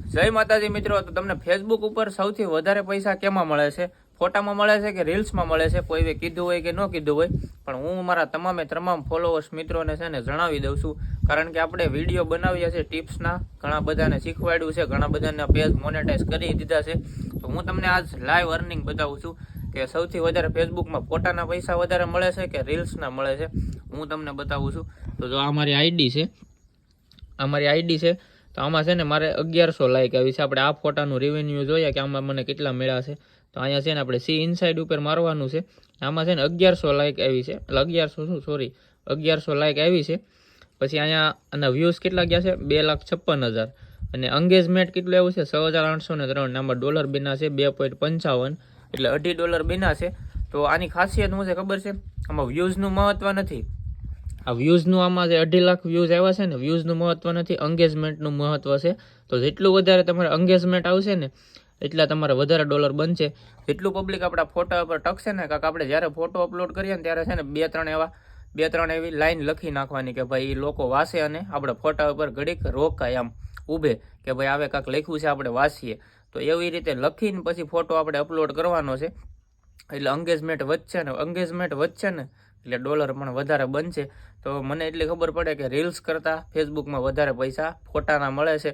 જય માતાજી મિત્રો, તો તમને ફેસબુક ઉપર સૌથી વધારે પૈસા કેમાં મળે છે? ફોટામાં મળે છે કે રીલ્સમાં મળે છે? કોઈએ કીધું હોય કે ન કીધું હોય, પણ હું મારા તમામ ફોલોઅર્સ મિત્રોને છે ને જણાવી દઉં છું. કારણ કે આપણે વિડીયો બનાવીએ છીએ ટિપ્સના, ઘણા બધાને શીખવાડ્યું છે, ઘણા બધાને પેજ મોનેટાઈઝ કરી દીધા છે. તો હું તમને આજ લાઈવ અર્નિંગ બતાવું છું કે સૌથી વધારે ફેસબુકમાં ફોટાના પૈસા વધારે મળે છે કે રીલ્સના મળે છે. હું તમને બતાવું છું. તો જો આ મારી આઈડી છે, તો આમાં છે ને મારે 1100 લાઈક આવી છે. આપણે આ ફોટાનું રેવન્યુ જોઈએ કે આમાં મને કેટલા મળ્યા છે. તો અહીંયા છે ને આપણે સી ઇનસાઇડ ઉપર મારવાનું છે. આમાં છે ને 1100 લાઈક આવી છે, એટલે 1100 લાઈક આવી છે. પછી અહીંયા આના વ્યૂઝ કેટલા ગયા છે? 2,56,000. અને એંગેજમેન્ટ કેટલું આવ્યું છે? 6,803. આમાં ડોલર બન્યા છે 2.55, એટલે $2.5 બન્યા છે. તો આની ખાસિયત શું છે ખબર છે? આમાં વ્યૂઝનું મહત્વ નથી. આ વ્યૂઝનું આમાં જે 2.5 લાખ વ્યૂઝ આવ્યા છે ને, વ્યૂઝનું મહત્વ નથી, એંગેજમેન્ટનું મહત્વ છે. તો જેટલું વધારે તમારે એંગેજમેન્ટ આવશે ને એટલા તમારે વધારે ડોલર બનશે. જેટલું પબ્લિક આપણા ફોટા ઉપર ટકશે ને, કાંક આપણે જ્યારે ફોટો અપલોડ કરીએ ને ત્યારે છે ને બે ત્રણ એવી લાઈન લખી નાખવાની કે ભાઈ એ લોકો વાસે અને આપણે ફોટા ઉપર ઘડીક રોકાય આમ ઊભે કે ભાઈ આવે કાંક લખ્યું છે આપણે વાસીએ. તો એવી રીતે લખીને પછી ફોટો આપણે અપલોડ કરવાનો છે. એટલે એંગેજમેન્ટ વધશે ને એટલે ડોલર પણ વધારે બનશે. તો મને એટલી ખબર પડે કે રીલ્સ કરતાં ફેસબુકમાં વધારે પૈસા ફોટાના મળે છે.